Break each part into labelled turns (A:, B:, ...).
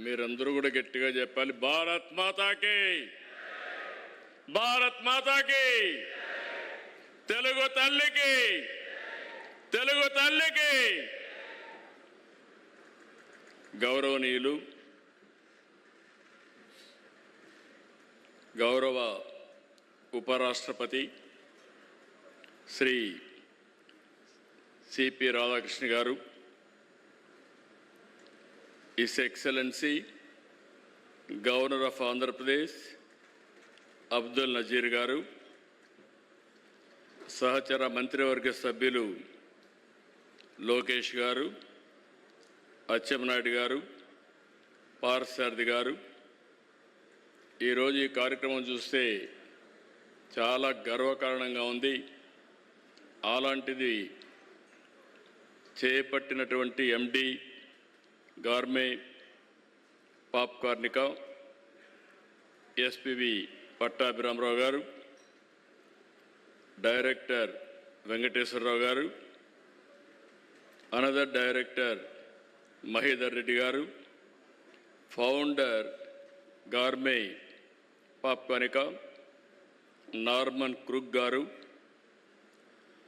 A: మీరందరూ కూడా గట్టిగా చెప్పాలి, భారత్ మాతాకి, భారత్ మాతాకి, తెలుగు తల్లికి, తెలుగు తల్లికి. గౌరవనీయులు, గౌరవ ఉపరాష్ట్రపతి శ్రీ సిపి రాధాకృష్ణ గారు, his excellency governor of Andhra Pradesh Abdul Nazeer గారు, సహచర మంత్రివర్గ సభ్యులు లోకేష్ గారు, అచ్చెన్నాయుడు గారు, పార్థసారథి గారు, ఈరోజు ఈ కార్యక్రమం చూస్తే చాలా గర్వకారణంగా ఉంది. అలాంటిది చేపట్టినటువంటి ఎండి గార్మే పాప్కార్నిక ఎస్పివి పట్టాభిరామరావు గారు, డైరెక్టర్ వెంకటేశ్వరరావు గారు, అనదర్ డైరెక్టర్ మహేదర్ రెడ్డి గారు, ఫౌండర్ గార్మే పాప్కార్నిక నార్మన్ క్రూక్ గారు,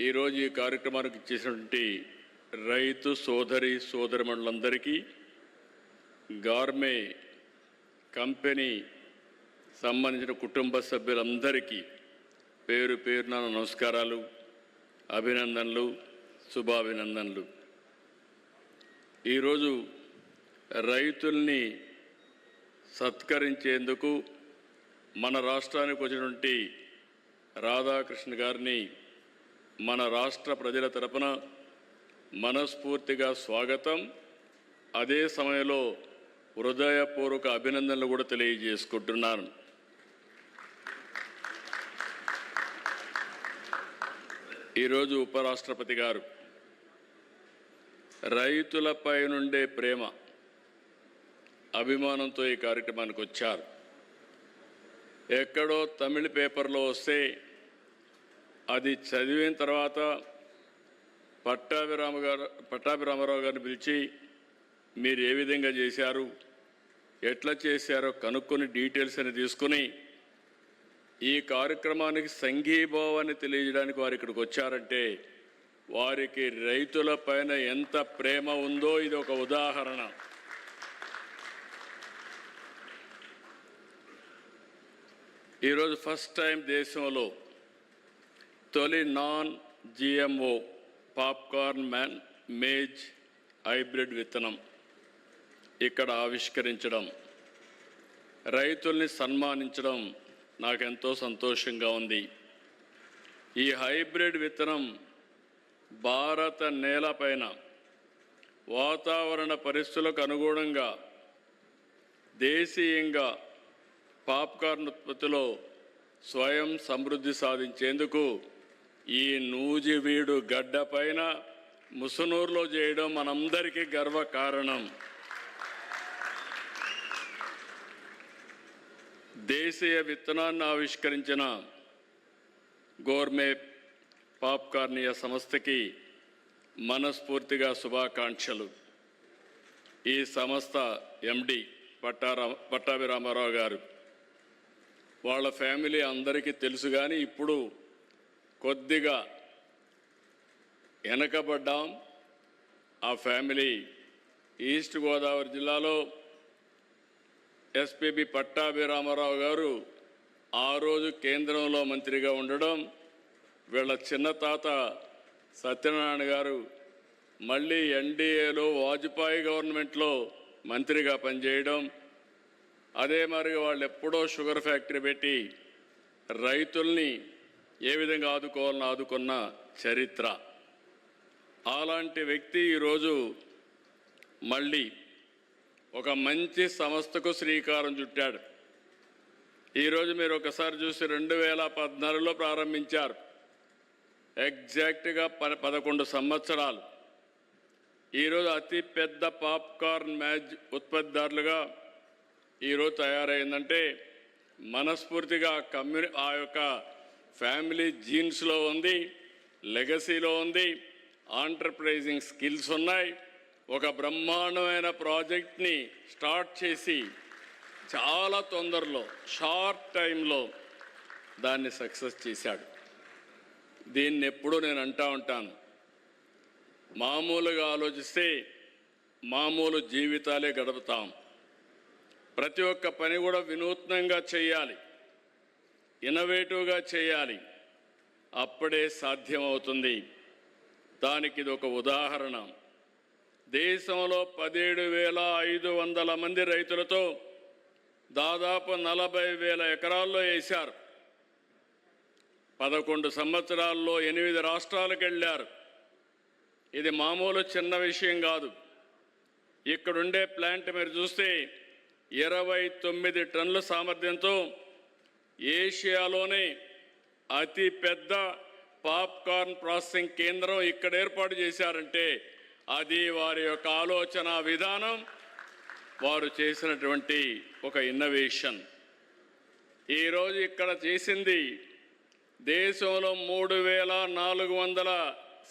A: ఈరోజు ఈ కార్యక్రమానికి ఇచ్చేసినటువంటి రైతు సోదరి సోదరిమణులందరికీ, గార్మే కంపెనీ సంబంధించిన కుటుంబ సభ్యులందరికీ పేరు పేరున నమస్కారాలు, అభినందనలు, శుభాభినందనలు. ఈరోజు రైతుల్ని సత్కరించేందుకు మన రాష్ట్రానికి వచ్చినటువంటి రాధాకృష్ణ గారిని మన రాష్ట్ర ప్రజల తరపున మనస్ఫూర్తిగా స్వాగతం, అదే సమయంలో హృదయపూర్వక అభినందనలు కూడా తెలియజేసుకుంటున్నాను. ఈరోజు ఉపరాష్ట్రపతి గారు రైతులపై నుండే ప్రేమ, అభిమానంతో ఈ కార్యక్రమానికి వచ్చారు. ఎక్కడో తమిళ పేపర్లో వస్తే అది చదివిన తర్వాత పట్టాభిరామరావు గారిని పిలిచి మీరు ఏ విధంగా చేశారు, ఎట్లా చేశారో కనుక్కొని డీటెయిల్స్ అని తీసుకుని ఈ కార్యక్రమానికి సంఘీభావాన్ని తెలియజేయడానికి వారు ఇక్కడికి వచ్చారంటే వారికి రైతుల పైన ఎంత ప్రేమ ఉందో ఇది ఒక ఉదాహరణ. ఈరోజు ఫస్ట్ టైం దేశంలో తొలి non GMO popcorn maize hybrid విత్తనం ఇక్కడ ఆవిష్కరించడం, రైతుల్ని సన్మానించడం నాకెంతో సంతోషంగా ఉంది. ఈ హైబ్రిడ్ విత్తనం భారత నేలపైన వాతావరణ పరిస్థితులకు అనుగుణంగా దేశీయంగా పాప్కార్న్ ఉత్పత్తిలో స్వయం సమృద్ధి సాధించేందుకు ఈ నూజివీడు గడ్డ పైన ముసునూరులో చేయడం మనందరికీ గర్వకారణం. దేశీయ విత్తనాన్ని ఆవిష్కరించిన గోర్మే పాప్కార్నియా సంస్థకి మనస్ఫూర్తిగా శుభాకాంక్షలు. ఈ సంస్థ ఎండి పట్టాభిరామరావు గారు, వాళ్ళ ఫ్యామిలీ అందరికీ తెలుసు, కానీ ఇప్పుడు కొద్దిగా వెనకబడ్డాం. ఆ ఫ్యామిలీ ఈస్ట్ గోదావరి జిల్లాలో ఎస్పిబి పట్టాభిరామరావు గారు ఆ రోజు కేంద్రంలో మంత్రిగా ఉండడం, వీళ్ళ చిన్న తాత సత్యనారాయణ గారు మళ్ళీ ఎన్డీఏలో వాజ్పేయి గవర్నమెంట్లో మంత్రిగా పనిచేయడం, అదే మరి వాళ్ళు ఎప్పుడో షుగర్ ఫ్యాక్టరీ పెట్టి రైతుల్ని ఏ విధంగా ఆదుకోవాలని ఆదుకున్న చరిత్ర. అలాంటి వ్యక్తి ఈరోజు మళ్ళీ ఒక మంచి సంస్థకు శ్రీకారం చుట్టాడు. ఈరోజు మీరు ఒకసారి చూసి 2014లో ప్రారంభించారు. ఎగ్జాక్ట్గా 11 సంవత్సరాలు. ఈరోజు అతి పెద్ద పాప్కార్న్ మ్యాజ్ ఉత్పత్తిదారులుగా ఈరోజు తయారైందంటే మనస్ఫూర్తిగా ఆ యొక్క ఫ్యామిలీ జీన్స్లో ఉంది, లెగసీలో ఉంది, ఆంటర్ప్రైజింగ్ స్కిల్స్ ఉన్నాయి. ఒక బ్రహ్మాండమైన ప్రాజెక్ట్ని స్టార్ట్ చేసి చాలా తొందరలో షార్ట్ టైంలో దాన్ని సక్సెస్ చేశాడు. దీన్ని ఎప్పుడూ నేను అంటూ ఉంటాను, మామూలుగా ఆలోచిస్తే మామూలు జీవితాలే గడుపుతాం. ప్రతి ఒక్క పని కూడా వినూత్నంగా చేయాలి, ఇన్నోవేటివ్గా చేయాలి, అప్పుడే సాధ్యమవుతుంది. దానికి ఇది ఒక ఉదాహరణ. దేశంలో 17,500 మంది రైతులతో దాదాపు 40,000 ఎకరాల్లో వేశారు. 11 సంవత్సరాల్లో 8 రాష్ట్రాలకు వెళ్ళారు. ఇది మామూలు చిన్న విషయం కాదు. ఇక్కడుండే ప్లాంట్ మీరు చూస్తే 29 టన్నుల సామర్థ్యంతో ఏషియాలోనే అతి పెద్ద పాప్కార్న్ ప్రాసెసింగ్ కేంద్రం ఇక్కడ ఏర్పాటు చేశారంటే అది వారి యొక్క ఆలోచన విధానం, వారు చేసినటువంటి ఒక ఇన్నోవేషన్. ఈరోజు ఇక్కడ చేసింది దేశంలో 3,400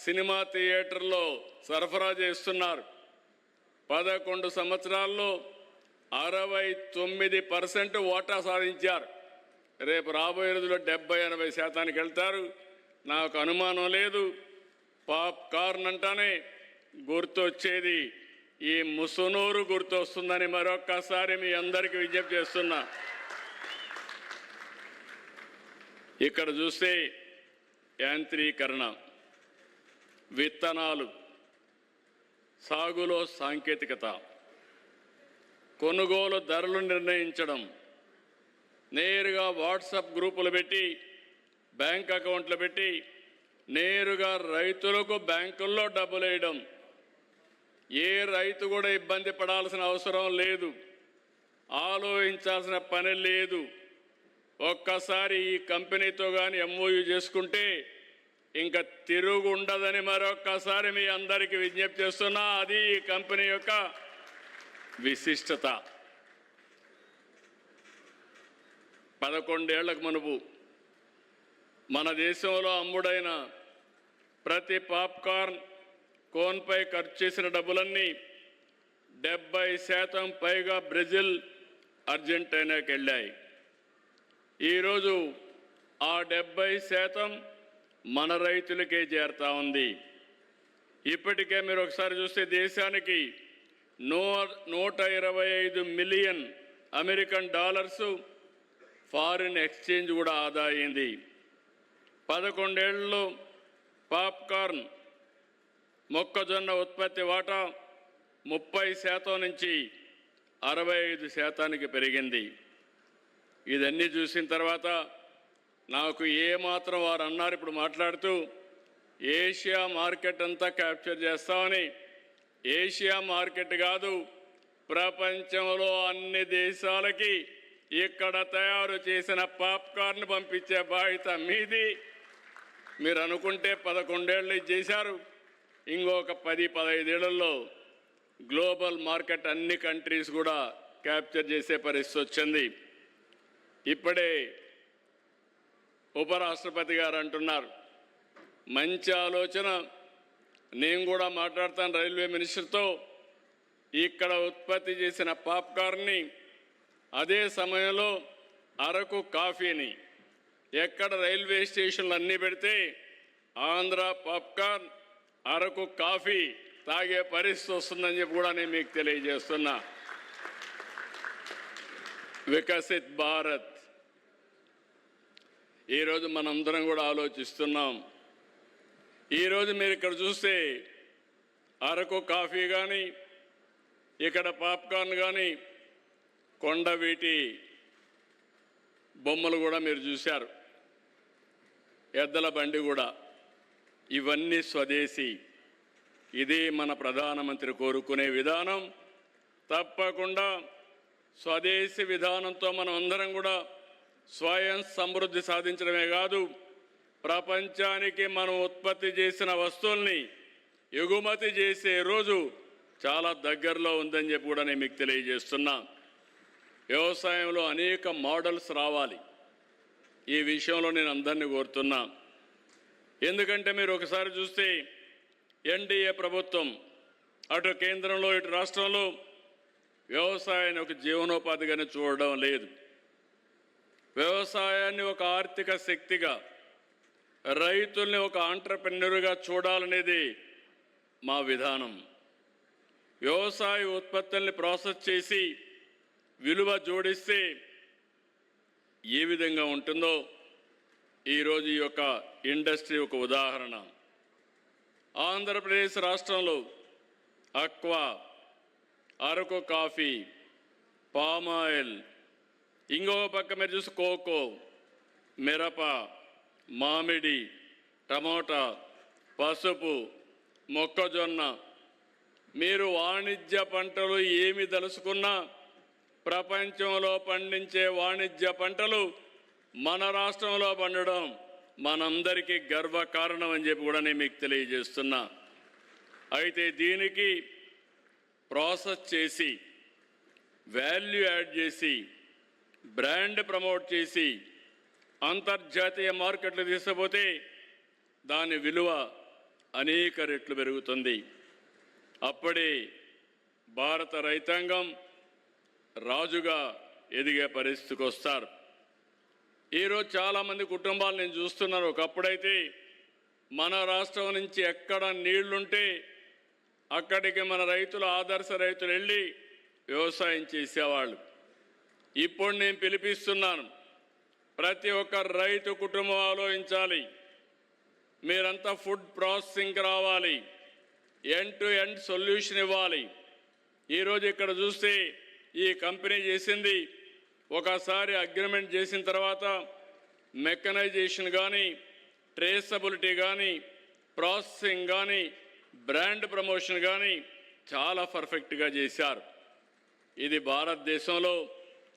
A: సినిమా థియేటర్లో సరఫరా చేస్తున్నారు. 11 సంవత్సరాల్లో 69% వాటా సాధించారు. రేపు రాబోయే రోజుల్లో 70-80% వెళ్తారు. నాకు అనుమానం లేదు. పాప్కార్న్ అంటానే గుర్తొచ్చేది ఈ ముసునూరు గుర్తొస్తుందని మరొక్కసారి మీ అందరికీ విజ్ఞప్తి చేస్తున్నా. ఇక్కడ చూస్తే యాంత్రీకరణ, విత్తనాలు, సాగులో సాంకేతికత, కొనుగోలు ధరలు నిర్ణయించడం, నేరుగా వాట్సాప్ గ్రూపులు పెట్టి, బ్యాంక్ అకౌంట్లు పెట్టి నేరుగా రైతులకు బ్యాంకుల్లో డబ్బులు వేయడం. ఏ రైతు కూడా ఇబ్బంది పడాల్సిన అవసరం లేదు, ఆలోచించాల్సిన పని లేదు. ఒక్కసారి ఈ కంపెనీతో కానీ ఎంఓయూ చేసుకుంటే ఇంకా తిరుగు ఉండదని మరొక్కసారి మీ అందరికీ విజ్ఞప్తి చేస్తున్నా. అది ఈ కంపెనీ యొక్క విశిష్టత. 11 ఏళ్లకు మునుపు మన దేశంలో అమ్ముడైన ప్రతి పాప్కార్న్ కోన్పై ఖర్చు చేసిన డబ్బులన్నీ 70% పైగా బ్రెజిల్, అర్జెంటీనాకి వెళ్ళాయి. ఈరోజు ఆ 70% మన రైతులకే చేరుతా ఉంది. ఇప్పటికే మీరు ఒకసారి చూస్తే దేశానికి 125 million American dollars foreign exchange కూడా ఆదా అయింది. 11 ఏళ్లలో పాప్కార్న్ మొక్కజొన్న ఉత్పత్తి వాటా 30% నుంచి 65%కి పెరిగింది. ఇదన్నీ చూసిన తర్వాత నాకు ఏమాత్రం వారు అన్నారు ఇప్పుడు మాట్లాడుతూ, ఏషియా మార్కెట్ అంతా క్యాప్చర్ చేస్తామని. ఏషియా మార్కెట్ కాదు, ప్రపంచంలో అన్ని దేశాలకి ఇక్కడ తయారు చేసిన పాప్కార్న్ పంపించే బాధ్యత మీది. మీరు అనుకుంటే 11 ఏళ్ళు చేశారు, ఇంకొక 10-15 ఏళ్లలో గ్లోబల్ మార్కెట్ అన్ని కంట్రీస్ కూడా క్యాప్చర్ చేసే పరిస్థితి వచ్చింది. ఇప్పుడే ఉపరాష్ట్రపతి గారు అంటున్నారు, మంచి ఆలోచన, నేను కూడా మాట్లాడతాను రైల్వే మినిస్టర్తో. ఇక్కడ ఉత్పత్తి చేసిన పాప్కార్న్ని అదే సమయంలో అరకు కాఫీని ఎక్కడ రైల్వే స్టేషన్లు అన్నీ పెడితే ఆంధ్ర పాప్కార్న్, అరకు కాఫీ తాగే పరిస్థితి వస్తుందని చెప్పి కూడా నేను మీకు తెలియజేస్తున్నా. వికసిత్ భారత్ ఈరోజు మనందరం కూడా ఆలోచిస్తున్నాం. ఈరోజు మీరు ఇక్కడ చూస్తే అరకు కాఫీ కానీ, ఇక్కడ పాప్కార్న్ కానీ, కొండవీటి బొమ్మలు కూడా మీరు చూశారు, ఎద్దల బండి కూడా, ఇవన్నీ స్వదేశీ. ఇది మన ప్రధానమంత్రి కోరుకునే విధానం. తప్పకుండా స్వదేశీ విధానంతో మనం అందరం కూడా స్వయం సమృద్ధి సాధించడమే కాదు, ప్రపంచానికి మనం ఉత్పత్తి చేసిన వస్తువుల్ని ఎగుమతి చేసే రోజు చాలా దగ్గరలో ఉందని చెప్పి కూడా నేను మీకు తెలియజేస్తున్నా. వ్యవసాయంలో అనేక మోడల్స్ రావాలి. ఈ విషయంలో నేను అందరినీ కోరుతున్నా. ఎందుకంటే మీరు ఒకసారి చూస్తే ఎన్డీఏ ప్రభుత్వం అటు కేంద్రంలో ఇటు రాష్ట్రంలో వ్యవసాయాన్ని ఒక జీవనోపాధిగానే చూడడం లేదు. వ్యవసాయాన్ని ఒక ఆర్థిక శక్తిగా, రైతుల్ని ఒక ఆంట్రప్రెన్యూర్గా చూడాలనేది మా విధానం. వ్యవసాయ ఉత్పత్తుల్ని ప్రాసెస్ చేసి విలువ జోడిస్తే ఏ విధంగా ఉంటుందో ఈరోజు ఈ యొక్క ఇండస్ట్రీ ఒక ఉదాహరణ. ఆంధ్రప్రదేశ్ రాష్ట్రంలో అక్వా, అరకు కాఫీ, పామాయిల్, ఇంకో పక్క మీరు చూసి కోకో, మిరప, మామిడి, టమోటా, పసుపు, మొక్కజొన్న, మీరు వాణిజ్య పంటలు ఏమి తలుసుకున్నా ప్రపంచంలో పండించే వాణిజ్య పంటలు మన రాష్ట్రంలో పండడం మనందరికీ గర్వకారణం అని చెప్పి కూడా నేను మీకు తెలియజేస్తున్నా. అయితే దీనికి ప్రాసెస్ చేసి, వాల్యూ యాడ్ చేసి, బ్రాండ్ ప్రమోట్ చేసి అంతర్జాతీయ మార్కెట్లు తీసుకుపోతే దాని విలువ అనేక రెట్లు పెరుగుతుంది. అప్పుడే భారత రైతాంగం రాజుగా ఎదిగే పరిస్థితికి వస్తారు. ఈరోజు చాలామంది కుటుంబాలు నేను చూస్తున్నాను. ఒకప్పుడైతే మన రాష్ట్రం నుంచి ఎక్కడ నీళ్లుంటే అక్కడికి మన రైతులు, ఆదర్శ రైతులు వెళ్ళి వ్యవసాయం చేసేవాళ్ళు. ఇప్పుడు నేను పిలిపిస్తున్నాను, ప్రతి ఒక్క రైతు కుటుంబం ఆలోచించాలి. మీరంతా ఫుడ్ ప్రాసెసింగ్ రావాలి, ఎండ్ టు ఎండ్ సొల్యూషన్ ఇవ్వాలి. ఈరోజు ఇక్కడ చూస్తే ఈ కంపెనీ చేసింది, ఒకసారి అగ్రిమెంట్ చేసిన తర్వాత మెకనైజేషన్ కానీ, ట్రేసబిలిటీ కానీ, ప్రాసెసింగ్ కానీ, బ్రాండ్ ప్రమోషన్ కానీ చాలా పర్ఫెక్ట్గా చేశారు. ఇది భారతదేశంలో,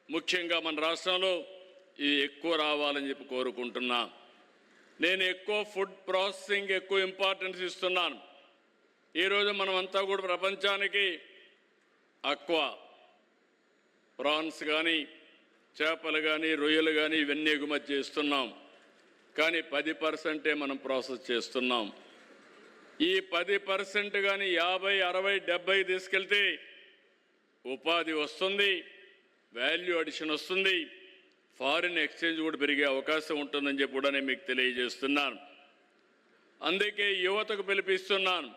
A: ముఖ్యంగా మన రాష్ట్రంలో ఇది ఎక్కువ రావాలని చెప్పి కోరుకుంటున్నా. నేను ఎక్కువ ఫుడ్ ప్రాసెసింగ్ ఎక్కువ ఇంపార్టెన్స్ ఇస్తున్నాను. ఈరోజు మనమంతా కూడా ప్రపంచానికి అక్వా, ప్రాన్స్ కానీ, చేపలు కానీ, రొయ్యలు కానీ ఇవన్నీ ఎగుమతి చేస్తున్నాం. కానీ 10% మనం ప్రాసెస్ చేస్తున్నాం. ఈ 10% కానీ 50, 60, 70 తీసుకెళ్తే ఉపాధి వస్తుంది, వాల్యూ అడిషన్ వస్తుంది, ఫారిన్ ఎక్స్చేంజ్ కూడా పెరిగే అవకాశం ఉంటుందని చెప్పి కూడా నేను మీకు తెలియజేస్తున్నాను. అందుకే యువతకు పిలిపిస్తున్నాను.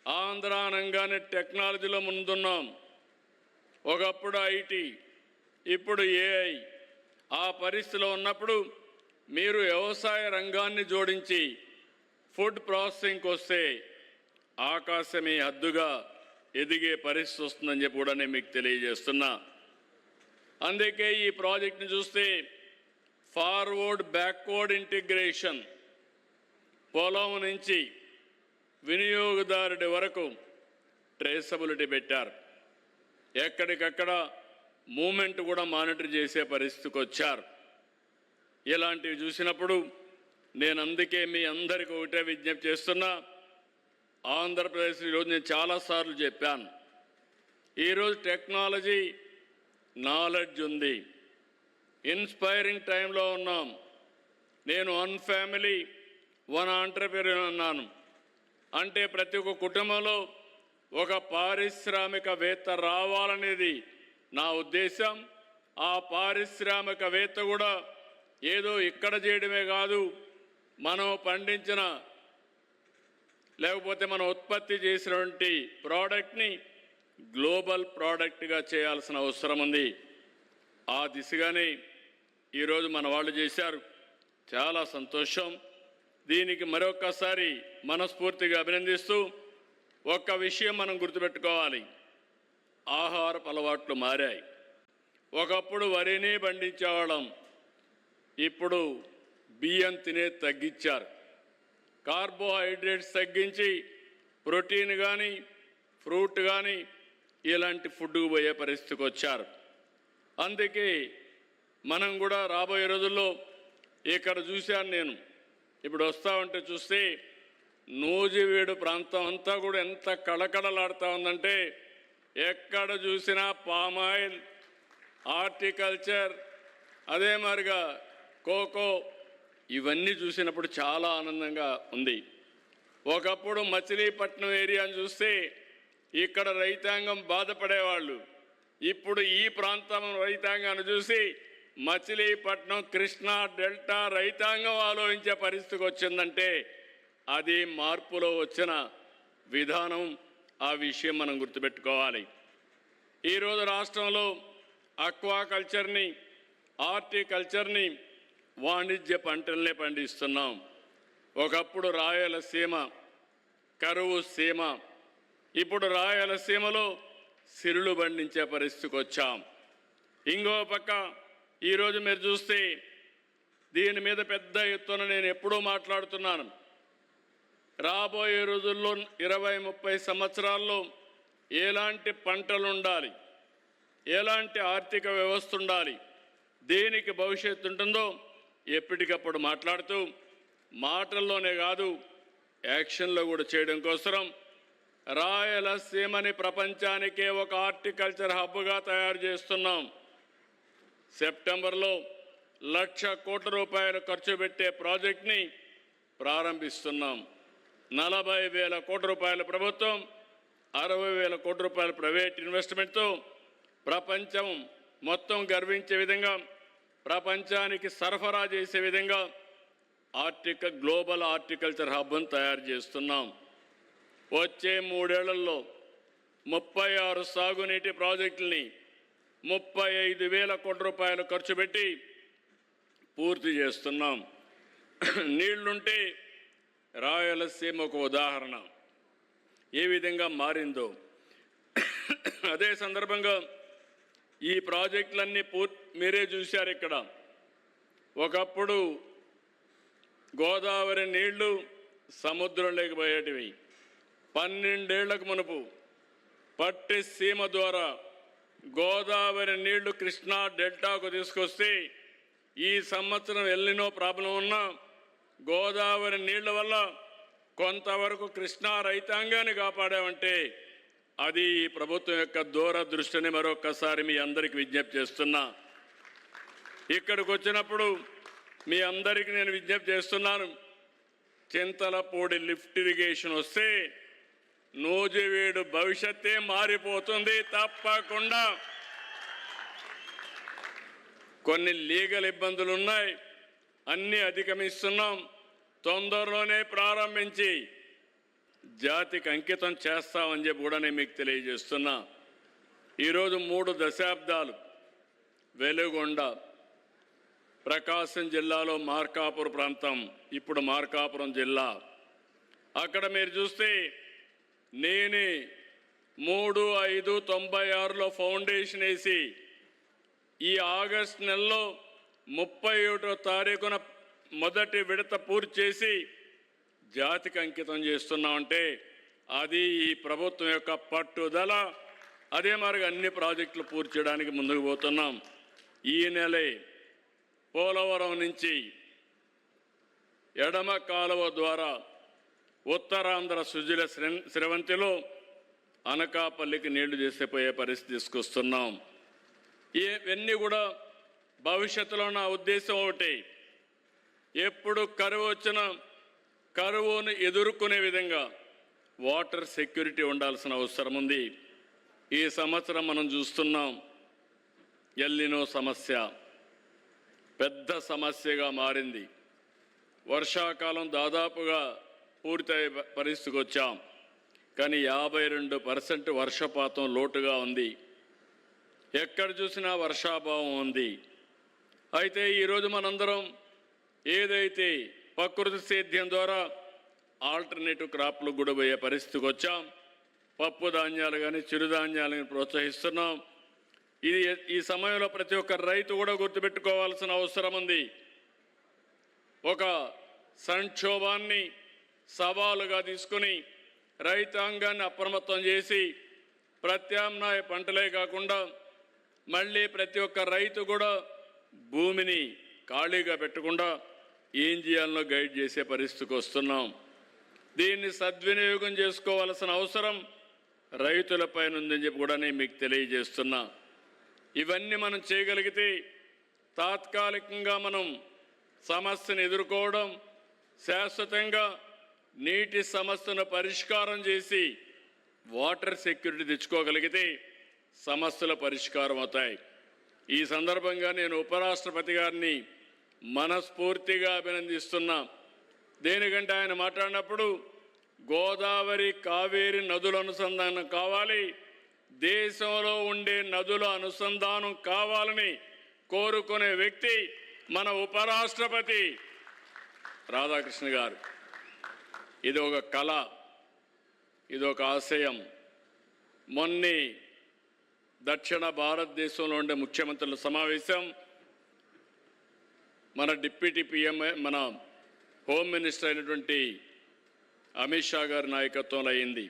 A: ఆంధ్ర అనగానే టెక్నాలజీలో ముందున్నాం. ఒకప్పుడు ఐటీ, ఇప్పుడు ఏఐ. ఆ పరిస్థితిలో ఉన్నప్పుడు మీరు వ్యవసాయ రంగాన్ని జోడించి ఫుడ్ ప్రాసెసింగ్కి వస్తే ఆకాశమే హద్దుగా ఎదిగే పరిస్థితి వస్తుందని చెప్పి కూడా నేను మీకు తెలియజేస్తున్నా. అందుకే ఈ ప్రాజెక్ట్ని చూస్తే ఫార్వర్డ్ బ్యాక్వర్డ్ ఇంటిగ్రేషన్, పొలం నుంచి వినియోగదారుడి వరకు ట్రేసబిలిటీ పెట్టారు. ఎక్కడికక్కడ మూమెంట్ కూడా మానిటర్ చేసే పరిస్థితికి వచ్చారు. ఇలాంటివి చూసినప్పుడు నేను అందుకే మీ అందరికీ ఒకటే విజ్ఞప్తి చేస్తున్నా. ఆంధ్రప్రదేశ్ ఈరోజు నేను చాలాసార్లు చెప్పాను, ఈరోజు టెక్నాలజీ, నాలెడ్జ్ ఉంది, ఇన్స్పైరింగ్ టైంలో ఉన్నాం. నేను 1 ఫ్యామిలీ 1 ఆంట్రప్రెన్యూర్ అన్నాను. అంటే ప్రతి ఒక్క కుటుంబంలో ఒక పారిశ్రామికవేత్త రావాలనేది నా ఉద్దేశం. ఆ పారిశ్రామికవేత్త కూడా ఏదో ఇక్కడ చేయడమే కాదు, మనం పండించిన లేకపోతే మనం ఉత్పత్తి చేసినటువంటి ప్రోడక్ట్ని గ్లోబల్ ప్రోడక్ట్గా చేయాల్సిన అవసరం ఉంది. ఆ దిశగానే ఈరోజు మన వాళ్ళు చేశారు. చాలా సంతోషం. దీనికి మరొక్కసారి మనస్ఫూర్తిగా అభినందిస్తూ, ఒక్క విషయం మనం గుర్తుపెట్టుకోవాలి, ఆహారపు అలవాట్లు మారాయి. ఒకప్పుడు వరిని పండించేవాళ్ళం, ఇప్పుడు బియ్యం తినేది తగ్గించారు. కార్బోహైడ్రేట్స్ తగ్గించి ప్రోటీన్ కానీ, ఫ్రూట్ కానీ ఇలాంటి ఫుడ్కు పోయే పరిస్థితికి వచ్చారు. అందుకే మనం కూడా రాబోయే రోజుల్లో ఇక్కడ చూశాను నేను, ఇప్పుడు వస్తూ ఉంటే చూస్తే నూజివీడు ప్రాంతం అంతా కూడా ఎంత కళకళలాడుతూ ఉందంటే, ఎక్కడ చూసినా పామాయిల్, హార్టికల్చర్, అదే మాదిరిగా కోకో, ఇవన్నీ చూసినప్పుడు చాలా ఆనందంగా ఉంది. ఒకప్పుడు మచిలీపట్నం ఏరియాని చూస్తే ఇక్కడ రైతాంగం బాధపడేవాళ్ళు. ఇప్పుడు ఈ ప్రాంతం రైతాంగాన్ని చూసి మచిలీపట్నం, కృష్ణా డెల్టా రైతాంగం ఆలోచించే పరిస్థితికి వచ్చిందంటే అది మార్పులో వచ్చిన విధానం. ఆ విషయం మనం గుర్తుపెట్టుకోవాలి. ఈరోజు రాష్ట్రంలో అక్వాకల్చర్ని, హార్టికల్చర్ని, వాణిజ్య పంటల్ని పండిస్తున్నాం. ఒకప్పుడు రాయలసీమ కరువు సీమ, ఇప్పుడు రాయలసీమలో సిరులు పండించే పరిస్థితికి వచ్చాం. ఇంకో పక్క ఈరోజు మీరు చూస్తే దీని మీద పెద్ద ఎత్తున నేను ఎప్పుడూ మాట్లాడుతున్నాను. రాబోయే రోజుల్లో 20-30 సంవత్సరాల్లో ఎలాంటి పంటలు ఉండాలి, ఎలాంటి ఆర్థిక వ్యవస్థ ఉండాలి, దేనికి భవిష్యత్తు ఉంటుందో ఎప్పటికప్పుడు మాట్లాడుతూ మాటల్లోనే కాదు యాక్షన్లో కూడా చేయడం కోసం రాయలసీమని ప్రపంచానికే ఒక హార్టికల్చర్ హబ్గా తయారు చేస్తున్నాం. సెప్టెంబర్లో 1,00,000 కోట్ల రూపాయలు ఖర్చు పెట్టే ప్రాజెక్ట్ని ప్రారంభిస్తున్నాం. 40,000 కోట్ల రూపాయల ప్రభుత్వం, 60,000 కోట్ల రూపాయల ప్రైవేట్ ఇన్వెస్ట్మెంట్తో ప్రపంచం మొత్తం గర్వించే విధంగా, ప్రపంచానికి సరఫరా చేసే విధంగా గ్లోబల్ హార్టికల్చర్ హబ్ను తయారు చేస్తున్నాం. వచ్చే 3 ఏళ్లలో 36 సాగునీటి ప్రాజెక్టుల్ని 35,000 కోట్ల రూపాయలు ఖర్చు పెట్టి పూర్తి చేస్తున్నాం. నీళ్లుంటే రాయలసీమ ఒక ఉదాహరణ ఏ విధంగా మారిందో. అదే సందర్భంగా ఈ ప్రాజెక్టులన్నీ మీరే చూశారు. ఇక్కడ ఒకప్పుడు గోదావరి నీళ్లు సముద్రంలోకి పోయేటివి. 12 ఏళ్లకు మునుపు పట్టి సీమ ద్వారా గోదావరి నీళ్లు కృష్ణా డెల్టాకు తీసుకొస్తే ఈ సంవత్సరం ఎల్నినో ప్రాబ్లం ఉన్నా గోదావరి నీళ్ల వల్ల కొంతవరకు కృష్ణా రైతాంగాన్ని కాపాడామంటే అది ఈ ప్రభుత్వం యొక్క దూరదృష్టిని మరొక్కసారి మీ అందరికీ విజ్ఞప్తి చేస్తున్నా. ఇక్కడికి వచ్చినప్పుడు మీ అందరికీ నేను విజ్ఞప్తి చేస్తున్నాను, చింతలపూడి లిఫ్ట్ ఇరిగేషన్ వస్తే నూజివీడు భవిష్యత్తే మారిపోతుంది. తప్పకుండా కొన్ని లీగల్ ఇబ్బందులు ఉన్నాయి, అన్నీ అధిగమిస్తున్నాం. తొందరలోనే ప్రారంభించి జాతికి అంకితం చేస్తామని చెప్పి కూడా నేను మీకు తెలియజేస్తున్నా. ఈరోజు 3 దశాబ్దాలు వెలుగొండ ప్రకాశం జిల్లాలో మార్కాపురం ప్రాంతం, ఇప్పుడు మార్కాపురం జిల్లా. అక్కడ మీరు చూస్తే నేనే 3/5/96లో ఫౌండేషన్ వేసి ఈ ఆగస్టు నెలలో 31వ తారీఖున మొదటి విడత పూర్తి చేసి జాతికి అంకితం చేస్తున్నామంటే అది ఈ ప్రభుత్వం యొక్క పట్టుదల. అదే మరి అన్ని ప్రాజెక్టులు పూర్తి చేయడానికి ముందుకు పోతున్నాం. ఈ నెలే పోలవరం నుంచి ఎడమ కాలువ ద్వారా ఉత్తరాంధ్ర సుజల స్రవంతిలో అనకాపల్లికి నీళ్లు చేసిపోయే పరిస్థితి తీసుకొస్తున్నాం. ఇవన్నీ కూడా భవిష్యత్తులో నా ఉద్దేశం ఒకటి, ఎప్పుడు కరువు వచ్చినా కరువును ఎదుర్కొనే విధంగా వాటర్ సెక్యూరిటీ ఉండాల్సిన అవసరం ఉంది. ఈ సంవత్సరం మనం చూస్తున్నాం ఎల్నినో సమస్య పెద్ద సమస్యగా మారింది. వర్షాకాలం దాదాపుగా పూర్తయ్యే పరిస్థితికి వచ్చాం, కానీ 52% వర్షపాతం లోటుగా ఉంది. ఎక్కడ చూసినా వర్షాభావం ఉంది. అయితే ఈరోజు మనందరం ఏదైతే ప్రకృతి సేద్యం ద్వారా ఆల్టర్నేటివ్ క్రాప్లు కూడా పోయే పరిస్థితికి వచ్చాం. పప్పు ధాన్యాలు కానీ చిరుధాన్యాలను ప్రోత్సహిస్తున్నాం. ఇది ఈ సమయంలో ప్రతి ఒక్క రైతు కూడా గుర్తుపెట్టుకోవాల్సిన అవసరం ఉంది. ఒక సంక్షోభాన్ని సవాలుగా తీసుకుని రైతాంగాన్ని అప్రమత్తం చేసి ప్రత్యామ్నాయ పంటలే కాకుండా మళ్ళీ ప్రతి ఒక్క రైతు కూడా భూమిని ఖాళీగా పెట్టకుండా ఏం చేయాలనో గైడ్ చేసే పరిస్థితికి వస్తున్నాం. దీన్ని సద్వినియోగం చేసుకోవాల్సిన అవసరం రైతులపైన ఉందని చెప్పి కూడా నేను మీకు తెలియజేస్తున్నా. ఇవన్నీ మనం చేయగలిగితే తాత్కాలికంగా మనం సమస్యను ఎదుర్కోవడం, శాశ్వతంగా నీటి సమస్యను పరిష్కారం చేసి వాటర్ సెక్యూరిటీ తెచ్చుకోగలిగితే సమస్యల పరిష్కారం అవుతాయి. ఈ సందర్భంగా నేను ఉపరాష్ట్రపతి గారిని మనస్ఫూర్తిగా అభినందిస్తున్నా. దేనికంటే ఆయన మాట్లాడినప్పుడు గోదావరి కావేరి నదుల అనుసంధానం కావాలి, దేశంలో ఉండే నదుల అనుసంధానం కావాలని కోరుకునే వ్యక్తి మన ఉపరాష్ట్రపతి రాధాకృష్ణ గారు. ఇది ఒక కళ, ఇది ఒక ఆశయం. మొన్నే దక్షిణ భారతదేశంలో ఉండే ముఖ్యమంత్రుల సమావేశం మన డిప్యూటీ పిఎం, మన హోమ్ మినిస్టర్ అయినటువంటి అమిత్ షా గారి నాయకత్వంలో అయింది.